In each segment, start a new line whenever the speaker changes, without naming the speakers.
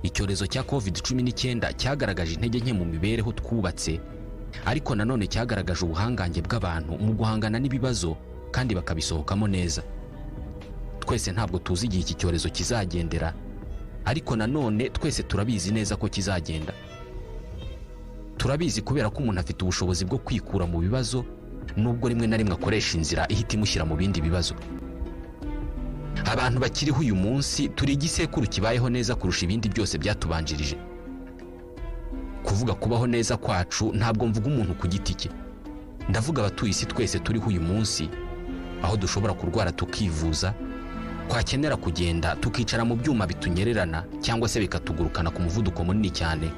icyorezo cya COVID-19 cyagaragaje intege nke mu mibereho twubatse, ariko nanone cyagaragaje ubuhangange bw'abantu mu guhangana n'ibibazo kandi bakabisohokamo neza. Twese ntabwo tuzi igihe iki cyorezo kizagendera, ariko nanone twese turabizi neza ko kizagenda. Turabizi kubera ko umuntu afite ubushobozi bwo kwikura mu bibazo, nubwo rimwe na rimwe akoresha inzira ihita imushyira mu bindi bibazo. Abantu bakiriho uyu munsi turi igisekuru kibayeho neza kurusha ibindi byose byatubanjirije. Kuvuga kubaho neza kwacu ntabwo mvuga umuntu ku giti cye, ndavuga abatuye isi twese turiho uyu munsi, aho dushobora kurwara tukivuza, twakenera kugenda tukicara mu byuma bitunyererana cyangwa se bikatugurukana ku muvuduko munini cyane,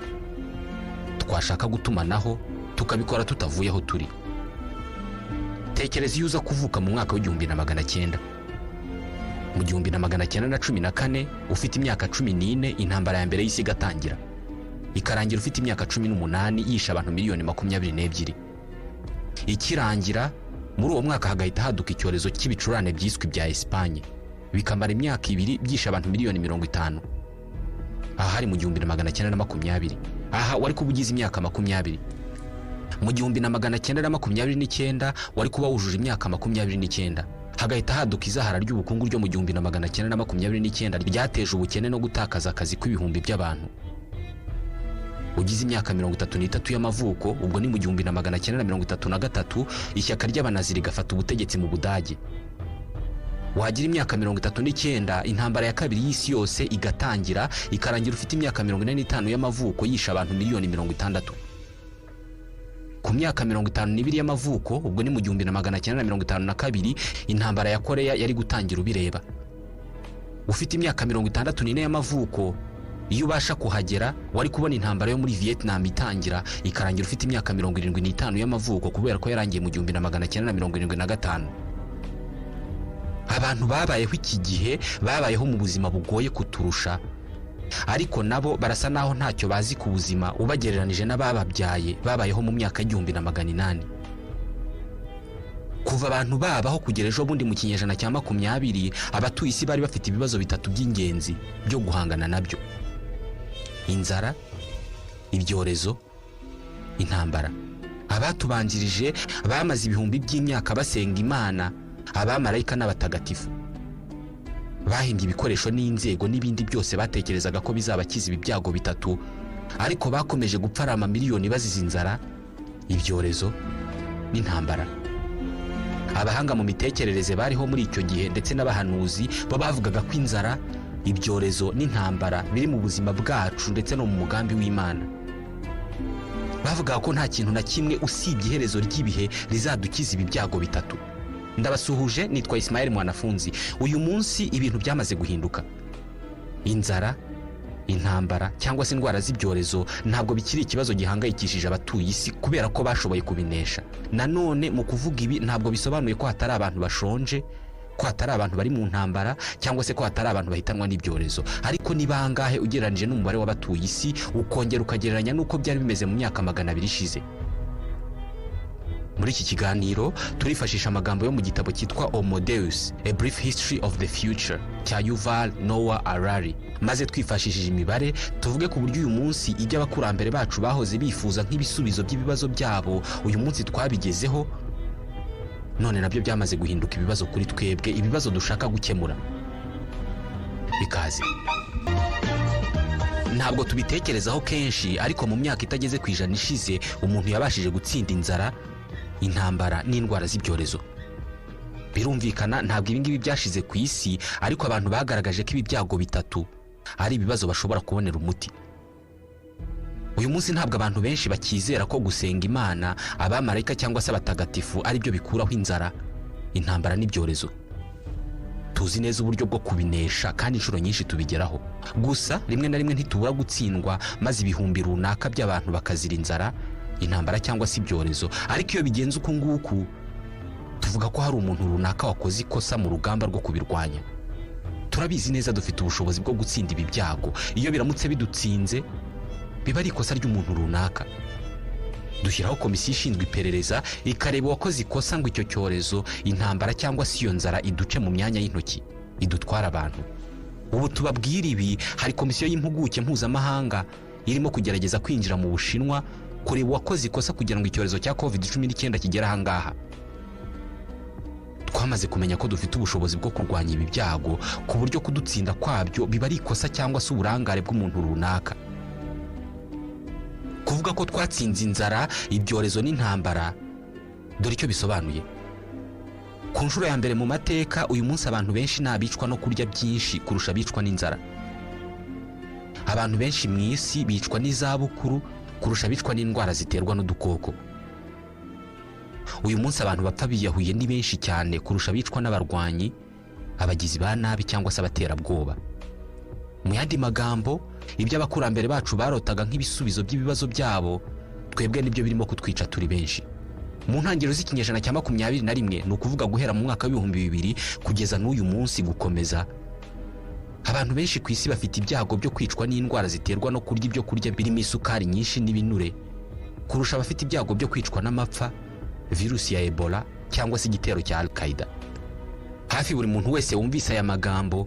twashaka gutumanaho tukabikora tutavuye aho turi. Tekereza iyo uza kuvuka mu mwaka w'1900. Mu 1914 ufite imyaka 14, intambara ya mbere y'isi igatangira, ikarangira ufite imyaka 18 yisha abantu miliyoni 22. Ikirangira muri uwo mwaka hagahita haduka icyorezo cy'ibicurane byiswe bya Espanye, bikamara imyaka 2 byisha abantu miliyoni 50. Aha hari mu 1920. Aha wari kuba ugize imyaka 20. Mu 1929 wari kuba wujuje imyaka 29. Hagahita haduka izahara ry'ubukungu ryo mu 1929 ryateje ubukene no gutakaza akazi kw'ibihumbi by'abantu. Ugize imyaka 33 y'amavuko, ubwo ni mu 1933, ishyaka ry'abanazi rigafata ubutegetsi mu Budage. Wagira imyaka 39, intambara ya kabiri y'isi yose igatangira, ikarangira ufite imyaka 45 y'amavuko yisha abantu miliyoni 60. Ku myaka 52 y'amavuko, ubwo ni mu 1952, intambara ya Korea yari gutangira ubireba. Ufite imyaka 64 y'amavuko, iyo ubasha kuhagera wari kubona intambara yo muri Vietnam itangira, ikarangira ufite imyaka 75 y'amavuko kubera ko yarangiye mu 1975. Abantu babayeho iki gihe babayeho mu buzima bugoye kuturusha, ariko nabo barasa naho ntacyo bazi ku buzima ubagereranije n'abababyaye babayeho mu myaka y'1800. Kuva abantu babaho kugera ejo bundi mu kinyejana cya 20, abatuye isi bari bafite ibibazo bitatu by'ingenzi byo guhangana nabyo: inzara, ibyorezo, intambara. Abatubanjirije bamaze ibihumbi by'imyaka basenga Imana, abamarayika n'abatagatifu. Bahimbye ibikoresho n'inzego n'ibindi byose batekerezaga ko bizabakiza ibi byago bitatu, ariko bakomeje gupfa ari amamiliyoni bazize inzara, ibyorezo n'intambara. Abahanga mu mitekerereze bariho muri icyo gihe ndetse n'abahanuzi bo bavugaga ko inzara, ibyorezo n'intambara biri mu buzima bwacu ndetse no mu mugambi w'Imana. Bavugaga ko nta kintu na kimwe usibye iherezo ry'ibihe rizadukiza ibi byago bitatu. Ndabasuhuje, nitwa Ismael Mwanafunzi. Uyu munsi ibintu byamaze guhinduka. Inzara, intambara cyangwa se indwara z'ibyorezo ntabwo bikiri ikibazo gihangayikishije abatuye isi kubera ko bashoboye kubinesha. Nanone mu kuvuga ibi ntabwo bisobanuye ko hatari abantu bashonje, ko hatari abantu bari mu ntambara, cyangwa se ko hatari abantu bahitanwa n'ibyorezo. Ariko ni bangahe ugereranije n'umubare w'abatuye isi, ukongera ukagereranya n'uko byari bimeze mu myaka 200 ishize? Muri iki kiganiro turifashisha amagambo yo mu gitabo cyitwa Homo Deus, A Brief History of the Future cya Yuval Noah Harari, maze twifashishije imibare tuvuge ku buryo uyu munsi ibyo abakurambere bacu bahoze bifuza nk'ibisubizo by'ibibazo byabo uyu munsi twabigezeho, none nabyo byamaze guhinduka ibibazo kuri twebwe, ibibazo dushaka gukemura. Ikaze. Ntabwo tubitekerezaho kenshi, ariko mu myaka itageze ku 100 ishize umuntu yabashije gutsinda inzara, intambara n'indwara z'ibyorezo. Birumvikana ntabwo ibingibi byashize ku isi, ariko abantu bagaragaje ko ibi byago bitatu ari ibibazo bashobora kubonera umuti. Uyu munsi ntabwo abantu benshi bakizera ko gusenga Imana, abamarayika cyangwa se abatagatifu ari byo bikuraho inzara, intambara n'ibyorezo. Tuzi neza uburyo bwo kubinesha kandi inshuro nyinshi tubigeraho. Gusa rimwe na rimwe ntitubura gutsindwa, maze ibihumbi runaka by'abantu bakazira inzara, intambara cyangwa se ibyorezo. Ariko iyo bigenze uku nguku, tuvuga ko hari umuntu runaka wakoze ikosa mu rugamba rwo kubirwanya. Turabizi neza dufite ubushobozi bwo gutsinda ibi byago. Iyo biramutse bidutsinze, biba ari ikosa ry'umuntu runaka. Dushyiraho komisiyo ishinzwe iperereza ikareba uwakoze ikosa ngo icyo cyorezo, intambara cyangwa se iyo nzara iduce mu myanya y'intoki, idutwara abantu. ubu tubabwira ibi hari komisiyo y'impuguke mpuzamahanga irimo kugerageza kwinjira mu Bushinwa kureba uwakoze ikosa kugira ngo icyorezo cya COVID-19 kigere aha ngaha. Twamaze kumenya ko dufite ubushobozi bwo kurwanya ibi byago ku buryo kudutsinda kwabyo biba ari ikosa cyangwa se uburangare bw'umuntu runaka. Kuvuga ko twatsinze inzara, ibyorezo n'intambara, dore icyo bisobanuye. Ku nshuro ya mbere mu mateka uyu munsi abantu benshi nabicwa no kurya byinshi kurusha bicwa n'inzara. Abantu benshi mu isi bicwa n'izabukuru kurusha bicwa n'indwara ziterwa n'udukoko. Uyu munsi abantu bapfa biyahuye ni benshi cyane kurusha bicwa n'abarwanyi, abagizi ba nabi cyangwa se abaterabwoba. Mu yandi magambo, ibyo abakurambere bacu barotaga nk'ibisubizo by'ibibazo byabo, twebwe nibyo birimo kutwica turi benshi. Mu ntangiriro z'ikinyejana cya 21, ni ukuvuga guhera mu mwaka w'2000 kugeza n'uyu munsi gukomeza, abantu benshi ku isi bafite ibyago byo kwicwa n'indwara ziterwa no kurya ibyo kurya birimo isukari nyinshi n'ibinure kurusha abafite ibyago byo kwicwa n'amapfa, virusi ya Ebola cyangwa se igitero cya Al-Qaeda. Hafi buri muntu wese wumvise aya magambo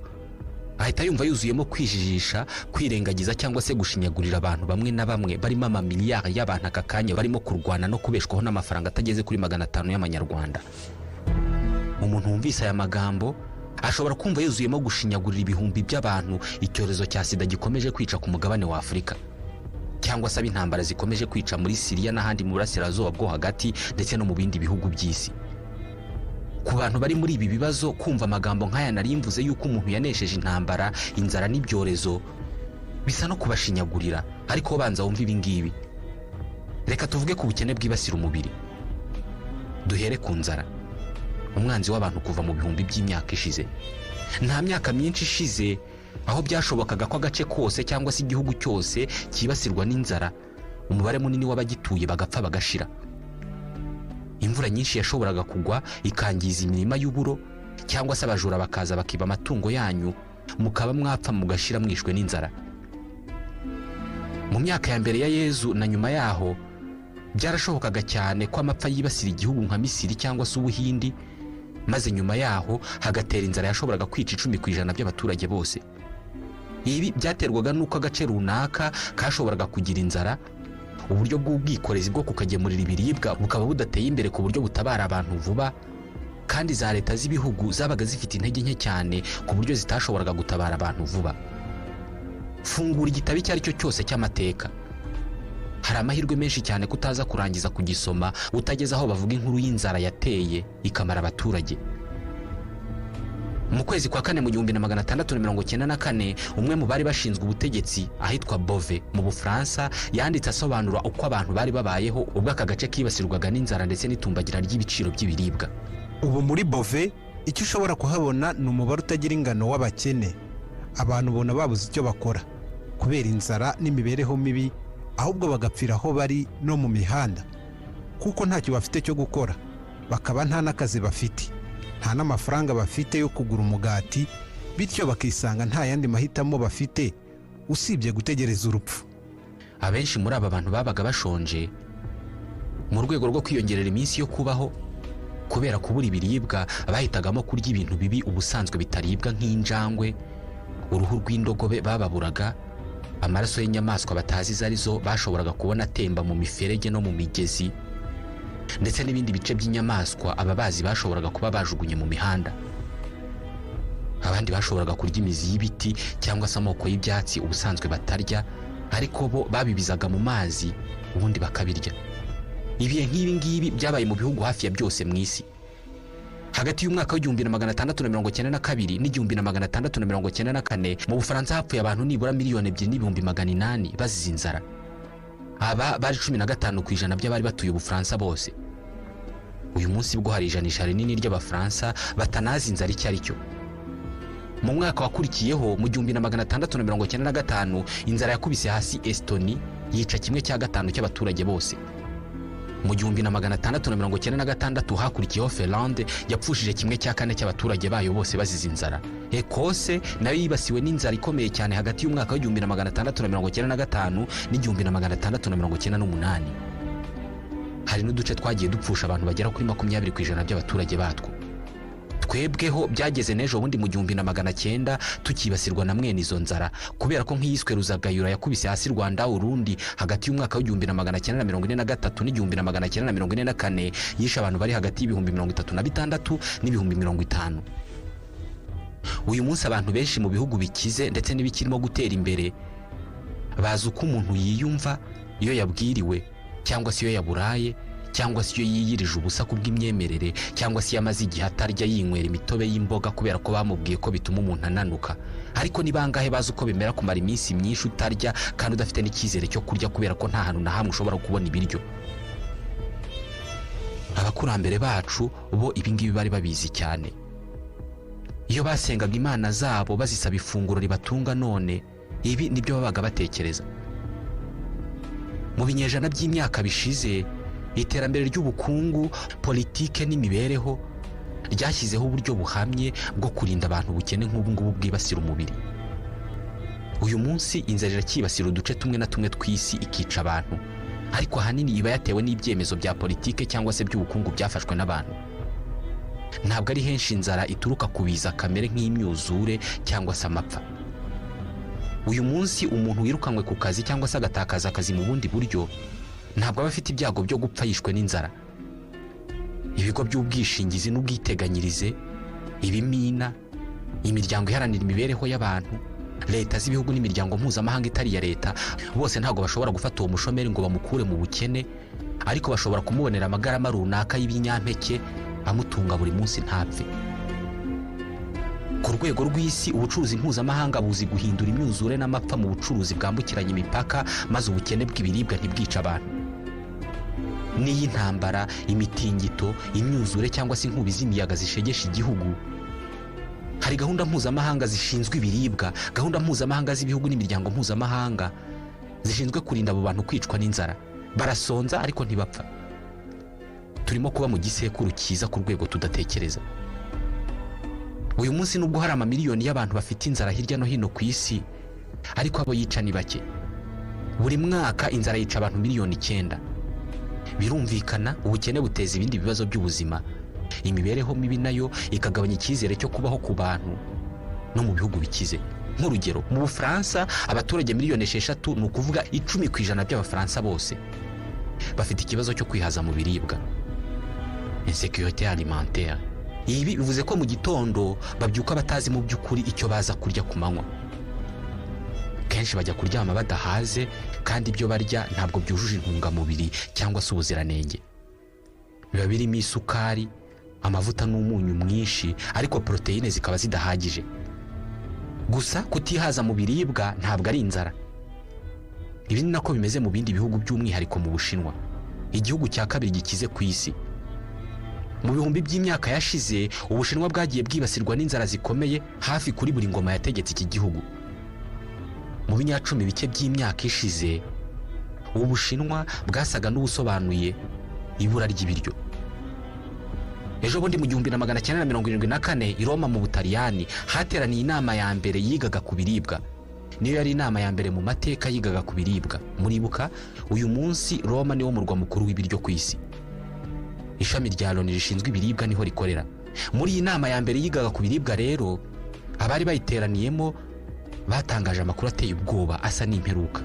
ahita yumva yuzuyemo kwijijisha, kwirengagiza cyangwa se gushinyagurira abantu bamwe na bamwe barimo amamiliyari y'abantu aka kanya barimo kurwana no kubeshwaho n'amafaranga atageze kuri 500 y'amanyarwanda. Umuntu wumvise aya magambo ashobora kumva yuzuyemo gushinyagurira ibihumbi by'abantu icyorezo cya sida gikomeje kwica ku mugabane wa Afurika, cyangwa se intambara zikomeje kwica muri Syria n'ahandi mu burasirazuba bwo hagati ndetse no mu bindi bihugu by'isi. Ku bantu bari muri ibi bibazo, kumva amagambo nk'aya nari mvuze yuko umuntu yanesheje intambara, inzara n'ibyorezo bisa no kubashinyagurira, ariko banza wumva ibi ngibi. Reka tuvuge ku bukene bwibasira umubiri. Duhere ku nzara, umwanzi w'abantu kuva mu bihumbi by'imyaka ishize. Nta myaka myinshi ishize aho byashobokaga ko agace kose cyangwa se igihugu cyose kibasirwa n'inzara, umubare munini w'abagituye bagapfa bagashira. Imvura nyinshi yashoboraga kugwa ikangiza imirima y'uburo, cyangwa se abajura bakaza bakiba amatungo yanyu, mukaba mwapfa mugashira mwishwe n'inzara. Mu myaka ya mbere ya Yezu na nyuma yaho byarashobokaga cyane ko amapfa yibasira igihugu nka Misiri cyangwa se Ubuhindi, maze nyuma yaho hagatera inzara yashoboraga kwica 10% by'abaturage bose. Ibi byaterwaga nuko agace runaka kashoboraga kugira inzara, uburyo bw'ubwikorezi bwo kukagemurira ibiribwa bukaba budateye imbere ku buryo butabara abantu vuba, kandi za leta z'ibihugu zabaga zifite intege nke cyane ku buryo zitashoboraga gutabara abantu vuba. Fungura igitabo icyo ari cyo cyose cy'amateka, hari amahirwe menshi cyane kutaza kurangiza kugisoma utageze aho bavuga inkuru y'inzara yateye ikamara abaturage. Mu kwezi kwa 4 mu 1694, umwe mu bari bashinzwe ubutegetsi ahitwa Bove mu Bufaransa yanditse asobanura uko abantu bari babayeho ubwo aka gace kibasirwaga n'inzara ndetse n'itumbagira ry'ibiciro by'ibiribwa.
Ubu muri Bove icyo ushobora kuhabona ni umubare utagira ingano w'abakene. Abantu bona babuze icyo bakora kubera inzara n'imibereho mibi, ahubwo bagapfira aho bari no mu mihanda kuko ntacyo bafite cyo gukora, bakaba nta n'akazi bafite, nta n'amafaranga bafite yo kugura umugati, bityo bakisanga nta yandi mahitamo bafite usibye gutegereza urupfu.
Abenshi muri aba bantu babaga bashonje mu rwego rwo kwiyongerera iminsi yo kubaho. Kubera kubura ibiribwa, bahitagamo kurya ibintu bibi ubusanzwe bitaribwa nk'injangwe, uruhu rw'indogobe bababuraga, amaraso y'inyamaswa batazi zarizo bashoboraga kubona atemba mu miferege no mu migezi, ndetse n'ibindi bice by'inyamaswa ababazi bashoboraga kuba bajugunye mu mihanda. Abandi bashoboraga kurya imizi y'ibiti cyangwa se amoko y'ibyatsi ubusanzwe batarya, ariko bo babibizaga mu mazi ubundi bakabirya. Ibihe nk'ibi ngibi byabaye mu bihugu hafi ya byose mu isi. Hagati y'umwaka w'1692 n'1694 mu Bufaransa hapfuye abantu nibura 2,800,000 bazize inzara. Aba bari 15% by'abari batuye Ubufaransa bose. Uyu munsi bwo hari ijanisha rinini ry'Abafaransa batanazi inzara icyo ari cyo. Mu mwaka wakurikiyeho mu 1695 inzara yakubise hasi Estonie, yica 1/5 cy'abaturage bose. Mu 1696 hakurikiyeho Finlande, yapfushije 1/4 cy'abaturage bayo bose bazize inzara. Ekose nayo yibasiwe n'inzara ikomeye cyane hagati y'umwaka wa 1695 n'1698. Hari n'uduce twagiye dupfusha abantu bagera kuri 20% by'abaturage batwo. twebweho byageze n'ejo bundi mu 1900 tukibasirwa na mwene izo nzara, kubera ko nk'iyiswe Ruzagayura yakubise hasi Rwanda Urundi hagati y'umwaka wa 1943 n'1944, yishe abantu bari hagati y'ibihumbi 36 n'ibihumbi 50. Uyu munsi abantu benshi mu bihugu bikize ndetse n'ibikirimo gutera imbere bazi uko umuntu yiyumva iyo yabwiriwe, cyangwa se iyo yaburaye, cyangwa se iyo yiyirije ubusa kubw'imyemerere, cyangwa se yamaze igihe atarya yinywera imitobe y'imboga kubera ko bamubwiye ko bituma umuntu ananuka. Ariko ni bangahe bazi uko bimera kumara iminsi myinshi utarya kandi udafite n'icyizere cyo kurya kubera ko nta hantu na hamwe ushobora kubona ibiryo? Abakurambere bacu bo ibingibi bari babizi cyane. Iyo basengaga imana zabo bazisaba ifunguro ribatunga none, ibi nibyo babaga batekereza. Mu binyejana by'imyaka bishize, iterambere ry'ubukungu, politike n'imibereho ryashyizeho uburyo buhamye bwo kurinda abantu ubukene nk'ubu ngubu bwibasira umubiri. Uyu munsi inzara irakibasira uduce tumwe na tumwe tw'isi ikica abantu, ariko ahanini iba yatewe n'ibyemezo bya politike cyangwa se by'ubukungu byafashwe n'abantu. Ntabwo ari henshi inzara ituruka ku biza kamere nk'imyuzure cyangwa se amapfa. Uyu munsi umuntu wirukanwe ku kazi cyangwa se agatakaza akazi mu bundi buryo ntabwo aba afite ibyago byo gupfa yishwe n'inzara. Ibigo by'ubwishingizi n'ubwiteganyirize, ibimina, imiryango iharanira imibereho y'abantu, leta z'ibihugu n'imiryango mpuzamahanga itari iya leta, bose ntabwo bashobora gufata uwo mushomeri ngo bamukure mu bukene, ariko bashobora kumubonera amagarama runaka y'ibinyampeke amutunga buri munsi ntapfe. Ku rwego rw'isi, ubucuruzi mpuzamahanga buzi guhindura imyuzure n'amapfa mu bucuruzi bwambukiranya imipaka, maze ubukene bw'ibiribwa ntibwica abantu. N'iyi ntambara, imitingito, imyuzure cyangwa se inkubi z'imiyaga zishegesha igihugu, hari gahunda mpuzamahanga zishinzwe ibiribwa, gahunda mpuzamahanga z'ibihugu n'imiryango mpuzamahanga zishinzwe kurinda abo bantu kwicwa n'inzara. Barasonza ariko ntibapfa. Turimo kuba mu gisekuru cyiza ku rwego tudatekereza. Uyu munsi nubwo hari amamiliyoni y'abantu bafite inzara hirya no hino ku isi, ariko abo yica ni bake. Buri mwaka inzara yica abantu miliyoni 9. Birumvikana ubukene buteza ibindi bibazo by'ubuzima, imibereho mibi nayo ikagabanya icyizere cyo kubaho ku bantu no mu bihugu bikize. Nk'urugero, mu Bufaransa abaturage miliyoni 6, ni ukuvuga 10% by'abafaransa bose bafite ikibazo cyo kwihaza mu biribwa, insécurité alimentaire. Ibi bivuze ko mu gitondo babyuka batazi mu by'ukuri icyo baza kurya ku manywa. Kenshi bajya kuryama badahaze, kandi ibyo barya ntabwo byujuje intungamubiri cyangwa se ubuziranenge. Biba birimo isukari, amavuta n'umunyu mwinshi, ariko proteine zikaba zidahagije. Gusa kutihaza mu biribwa ntabwo ari inzara. Ibi ni nako bimeze mu bindi bihugu, by'umwihariko mu Bushinwa, igihugu cya kabiri gikize ku isi. Mu bihumbi by'imyaka yashize, Ubushinwa bwagiye bwibasirwa n'inzara zikomeye hafi kuri buri ngoma yategetse iki gihugu. Mu binyacumi bike by'imyaka ishize, Ubushinwa bwasaga n'ubusobanuye ibura ry'ibiryo. Ejo bundi mu 1974 i Roma mu Butaliyani hateraniye inama ya mbere yigaga ku biribwa. Niyo yari inama ya mbere mu mateka yigaga ku biribwa. Muribuka, uyu munsi Roma niwo murwa mukuru w'ibiryo ku isi. Ishami rya Loni rishinzwe ibiribwa niho rikorera. Muri iyi nama ya mbere yigaga ku biribwa rero, abari bayiteraniyemo batangaje amakuru ateye ubwoba asa n'imperuka.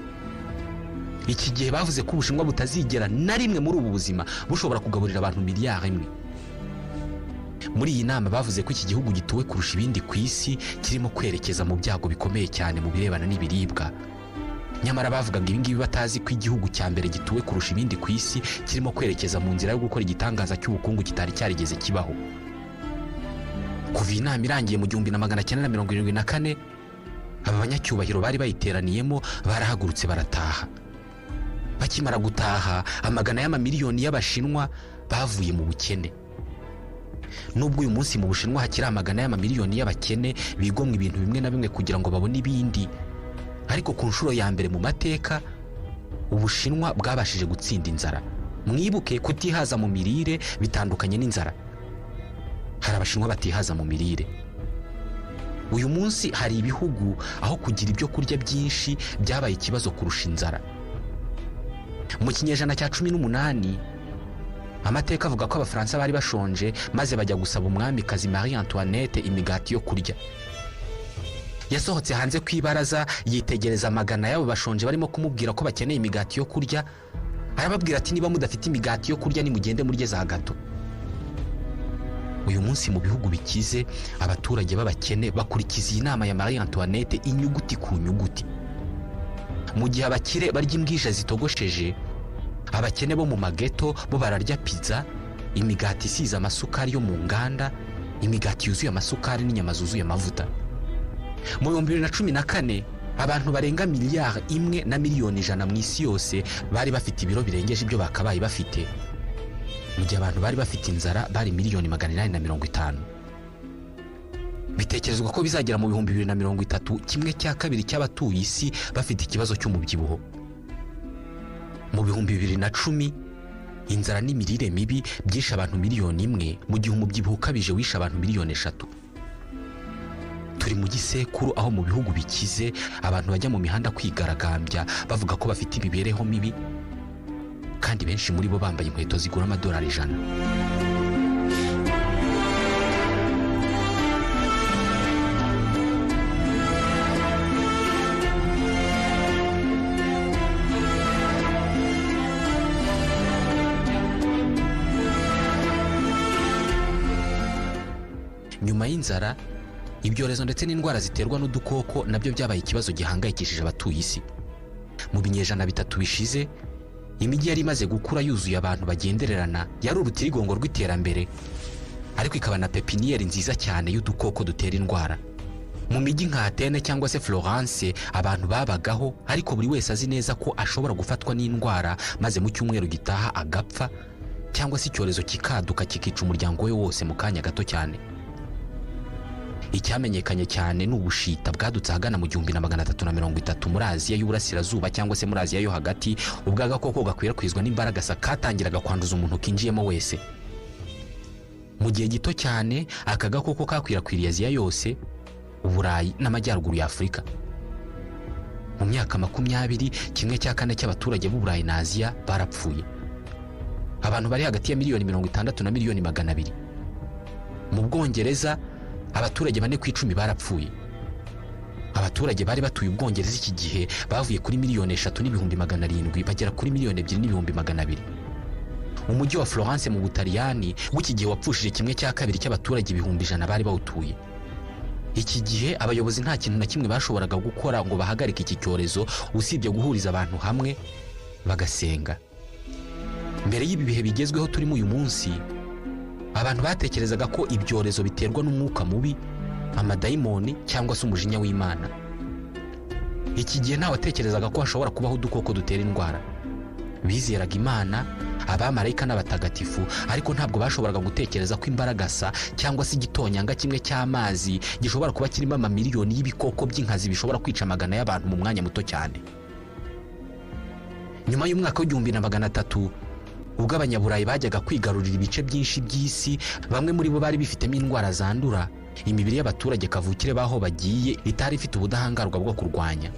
Iki gihe bavuze ko Ubushinwa butazigera na rimwe muri ubu buzima bushobora kugaburira abantu miliyari 1. Muri iyi nama bavuze ko iki gihugu gituwe kurusha ibindi ku isi kirimo kwerekeza mu byago bikomeye cyane mu birebana n'ibiribwa. Nyamara bavugaga ibingibi batazi ko igihugu cya mbere gituwe kurusha ibindi ku isi kirimo kwerekeza mu nzira yo gukora igitangaza cy'ubukungu kitari cyarigeze kibaho. Kuva inama irangiye mu 1974, aba banyacyubahiro bari bayiteraniyemo barahagurutse barataha. Bakimara gutaha, amagana y'amamiliyoni y'Abashinwa bavuye mu bukene. Nubwo uyu munsi mu Bushinwa hakiri amagana y'amamiliyoni y'abakene bigomwa ibintu bimwe na bimwe kugira ngo babone ibindi, ariko ku nshuro ya mbere mu mateka Ubushinwa bwabashije gutsinda inzara. Mwibuke, kutihaza mu mirire bitandukanye n'inzara. Hari Abashinwa batihaza mu mirire. Uyu munsi hari ibihugu aho kugira ibyo kurya byinshi byabaye ikibazo kurusha inzara. Mu kinyejana cya 18, amateka avuga ko abafaransa bari bashonje maze bajya gusaba umwamikazi Marie Antoinette imigati yo kurya. Yasohotse hanze ku ibaraza yitegereza amagana y'abo bashonje barimo kumubwira ko bakeneye imigati yo kurya. Arababwira ati niba mudafite imigati yo kurya nimugende murye za gato. Uyu munsi mu bihugu bikize abaturage b'abakene bakurikiza iyi nama ya Marie Antoinette inyuguti ku nyuguti. Mu gihe abakire barya imbwija zitogosheje, abakene bo mu mageto bo bararya pizza, imigati isize amasukari yo mu nganda, imigati yuzuye amasukari n'inyama zuzuye amavuta. Mu 2014 abantu barenga miliyari 1 na miliyoni 100 mu isi yose bari bafite ibiro birengeje ibyo bakabaye bafite, mu gihe abantu bari bafite inzara bari miliyoni 850. Bitekerezwa ko bizagera mu 2030 kimwe cya kabiri cy'abatuye isi bafite ikibazo cy'umubyibuho. Mu 2010 inzara n'imirire mibi byishe abantu miliyoni 1 mu gihe umubyibuho ukabije wishe abantu miliyoni 3. Turi mu gisekuru aho mu bihugu bikize abantu bajya mu mihanda kwigaragambya bavuga ko bafite imibereho mibi, kandi benshi muri bo bambaye inkweto zigura amadolari 100. Nyuma y'inzara, ibyorezo ndetse n'indwara ziterwa n'udukoko nabyo byabaye ikibazo gihangayikishije abatuye isi. Mu binyejana 3 bishize, imijyi yari imaze gukura yuzuye abantu bagendererana, yari urutirigongo rw'iterambere, ariko ikaba na pepiniyeri nziza cyane y'udukoko dutera indwara. Mu mijyi nka Athene cyangwa se Florence abantu babagaho, ariko buri wese azi neza ko ashobora gufatwa n'indwara maze mu cyumweru gitaha agapfa, cyangwa se icyorezo kikaduka kikica umuryango we wose mu kanya gato cyane. Icyamenyekanye cyane n'ubushita bwadutse hagana mu 1330 muri Aziya y'Uburasirazuba cyangwa se muri Aziya yo hagati, ubwo agakoko gakwirakwizwa n'imbaraga katangiraga kwanduza umuntu kinjiyemo wese. Mu gihe gito cyane aka gakoko kakwirakwiriye Aziya yose, Uburayi n'amajyaruguru ya Afurika. Mu myaka 20 kimwe cya kane cy'abaturage b'Uburayi na Aziya barapfuye. Abantu bari hagati ya miliyoni 60 na miliyoni 200. Mu Bwongereza abaturage 4 ku 10 barapfuye. Abaturage bari batuye Ubwongereza iki gihe bavuye kuri miliyoni 3,700 bagera kuri miliyoni 2,200. Umujyi wa Florence mu Butaliyani w'iki gihe wapfushije kimwe cya kabiri cy'abaturage 100,000 bari bawutuye. Iki gihe abayobozi nta kintu na kimwe bashoboraga gukora ngo bahagarike iki cyorezo usibye guhuriza abantu hamwe bagasenga. Mbere y'ibi bihe bigezweho turimo uyu munsi, abantu batekerezaga ko ibyorezo biterwa n'umwuka mubi, amadayimoni cyangwa se umujinya w'Imana. Iki gihe nta watekerezaga ko hashobora kubaho udukoko dutera indwara. Bizeraga Imana, abamarayika n'abatagatifu, ariko ntabwo bashoboraga gutekereza ko imbaragasa cyangwa se igitonyanga kimwe cy'amazi gishobora kuba kirimo amamiliyoni y'ibikoko by'inkazi bishobora kwica amagana y'abantu mu mwanya muto cyane. Nyuma y'umwaka w'1300 ubwo abanyaburayi bajyaga kwigarurira ibice byinshi by'isi, bamwe muri bo bari bifitemo indwara zandura, imibiri y'abaturage kavukire baho bagiye itari ifite ubudahangarwa bwo kurwanya.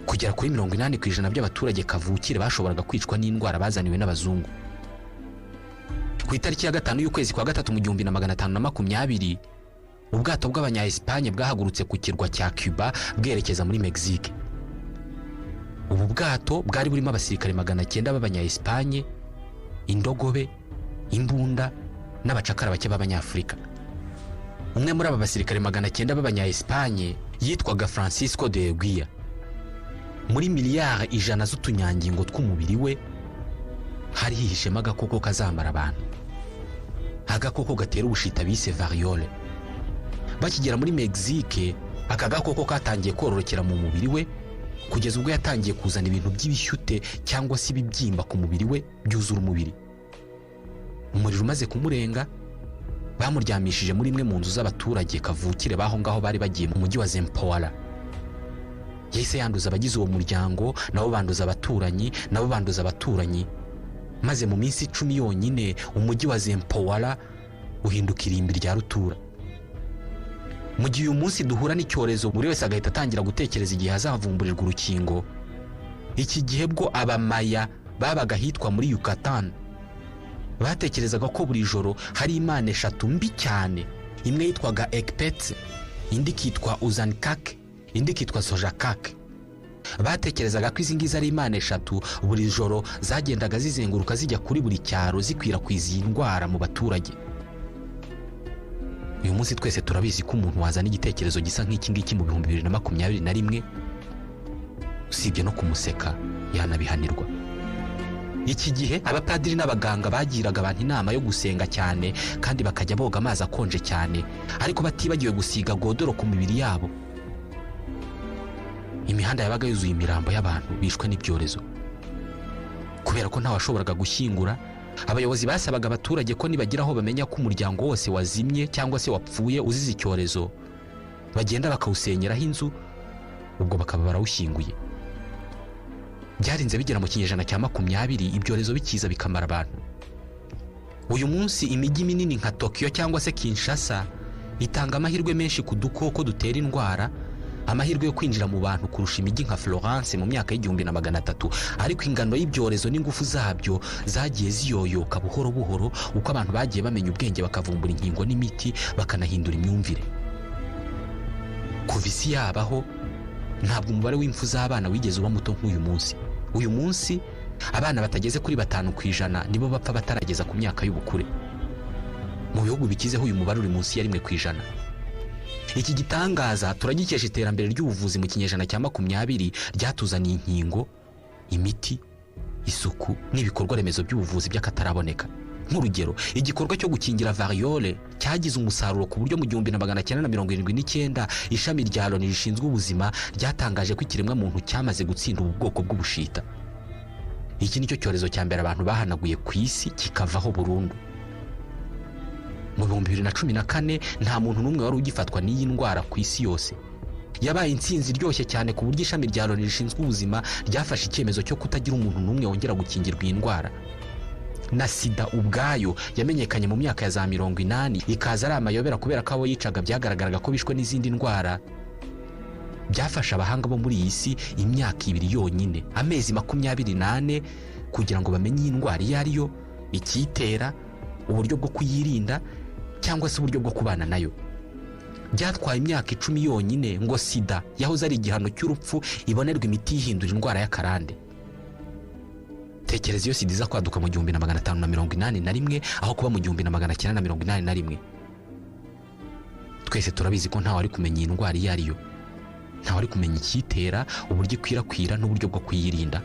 Kugera kuri 80% by'abaturage kavukire bashoboraga kwicwa n'indwara bazaniwe n'abazungu. Ku itariki ya 5 y'ukwezi kwa 3 mu 1520, ubwato bw'abanya-Espagne bwahagurutse ku kirwa cya Cuba bwerekeza muri Mexique. Ubu bwato bwari burimo abasirikare 900 b'abanya-Espagne, indogobe, imbunda n'abacakara bake b'abanyafrika. Umwe muri aba basirikare 900 b'abanya-Espagne yitwaga Francisco de Eguía. Muri miliyari 100 z'utunyangingo tw'umubiri we hari hihishemo agakoko kazamara abantu. Agakoko gatera ubushita bise variole. Bakigera muri Mexique, aka gakoko katangiye kororokera mu mubiri we kugeza ubwo yatangiye kuzana ibintu by'ibishyute cyangwa se ibibyimba ku mubiri we byuzura umubiri. Umuriro umaze kumurenga, bamuryamishije muri imwe mu nzu z'abaturage kavukire baho ngaho bari bagiye mu mujyi wa Zempoala. Yahise yanduza abagize uwo muryango, nabo banduza abaturanyi, nabo banduza abaturanyi, maze mu minsi 10 yonyine umujyi wa Zempoala uhinduka irimbi rya rutura. Mu gihe uyu munsi duhura n'icyorezo buri wese agahita atangira gutekereza igihe hazavumburirwa urukingo, iki gihe bwo abamaya babaga hitwa muri Yucatan batekerezaga ko buri joro hari imana eshatu mbi cyane, imwe yitwaga Ekpetse, indi kitwa Uzankake, indi kitwa Sojakake. Batekerezaga ko izi ngizi ari imana eshatu buri joro zagendaga zizenguruka zijya kuri buri cyaro zikwirakwiza iyi ndwara mu baturage. Uyu munsi twese turabizi ko umuntu wazana igitekerezo gisa nk'iki ngiki mu 2021 usibye no kumuseka yanabihanirwa. Iki gihe abapadiri n'abaganga bagiraga abantu inama yo gusenga cyane kandi bakajya boga amazi akonje cyane, ariko batibagiwe gusiga godoro ku mibiri yabo. Imihanda yabaga yuzuye imirambo y'abantu bishwe n'ibyorezo. Kubera ko ntawashoboraga gushyingura, abayobozi basabaga abaturage ko nibagira aho bamenya ko umuryango wose wazimye cyangwa se wapfuye uzize icyorezo, bagenda bakawusenyeraho inzu, ubwo bakaba barawushyinguye. Byarinze bigera mu kinyejana cya 20 ibyorezo bikiza bikamara abantu. Uyu munsi imijyi minini nka Tokyo cyangwa se Kinshasa itanga amahirwe menshi ku dukoko dutera indwara, amahirwe yo kwinjira mu bantu kurusha imijyi nka Florence mu myaka y'1300, ariko ingano y'ibyorezo n'ingufu zabyo zagiye ziyoyoka buhoro buhoro uko abantu bagiye bamenya ubwenge bakavumbura inkingo n'imiti bakanahindura imyumvire. Kuva isi yabaho ntabwo umubare w'imfu z'abana wigeze uba muto nk'uyu munsi. Uyu munsi abana batageze kuri 5% nibo bapfa batarageza ku myaka y'ubukure. Mu bihugu bikizeho uyu mubare uri munsi ya 1%. Iki gitangaza turagikesha iterambere ry'ubuvuzi mu kinyejana cya 20 ryatuzaniye inkingo, imiti, isuku n'ibikorwa remezo by'ubuvuzi by'akataraboneka. Nk'urugero, igikorwa cyo gukingira variole cyagize umusaruro ku buryo mu 1979 ishami rya Loni rishinzwe ubuzima ryatangaje ko ikiremwa muntu cyamaze gutsinda ubu bwoko bw'ubushita. Iki nicyo cyorezo cya mbere abantu bahanaguye ku isi kikavaho burundu. Mu 2014 nta muntu n'umwe wari ugifatwa n'iyi ndwara ku isi yose. Yabaye intsinzi iryoshye cyane ku buryo ishami rya Loni rishinzwe ubuzima ryafashe icyemezo cyo kutagira umuntu n'umwe wongera gukingirwa iyi ndwara. Na sida ubwayo yamenyekanye mu myaka ya za 80 ikaza ari amayobera kubera ko abo yicaga byagaragaraga ko bishwe n'izindi ndwara. Byafasha abahanga bo muri iyi si imyaka 2 yonyine, amezi 28 kugira ngo bamenye iyi ndwara iyo ari yo, ikitera, uburyo bwo kuyirinda cyangwa se uburyo bwo kubana nayo. Byatwaye imyaka 10 yonyine ngo sida yahoze ari igihano cy'urupfu ibonerwa imiti yihindura indwara y'akarande. Tekereza iyo sida iza kwaduka mu 1581 aho kuba mu 1981. Twese turabizi ko ntawe ari kumenya iyi ndwara iyo ari yo, ntawe ari kumenya ikitera, uburyo ikwirakwira n'uburyo bwo kuyirinda.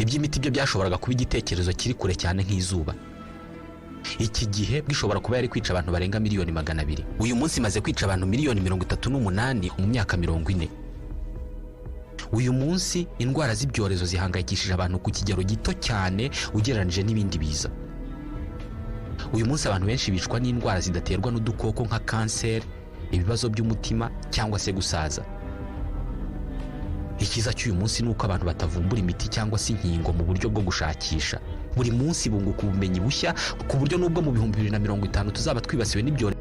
Iby'imiti byo byashoboraga kuba igitekerezo kiri kure cyane nk'izuba. Iki gihe bwishobora kuba yari kwica abantu barenga 200,000. Uyu munsi maze kwica abantu 38 mu myaka 40. Uyu munsi indwara z'ibyorezo zihangayikishije abantu ku kigero gito cyane ugereranije n'ibindi biza. Uyu munsi abantu benshi bicwa n'indwara zidaterwa n'udukoko nka kanseri, ibibazo by'umutima cyangwa se gusaza. Ikiza cy'uyu munsi nuko abantu batavumbura imiti cyangwa se inkingo mu buryo bwo gushakisha. Buri munsi bunguka ubumenyi bushya ku buryo nubwo mu 2050 tuzaba twibasiwe n'ibyorezo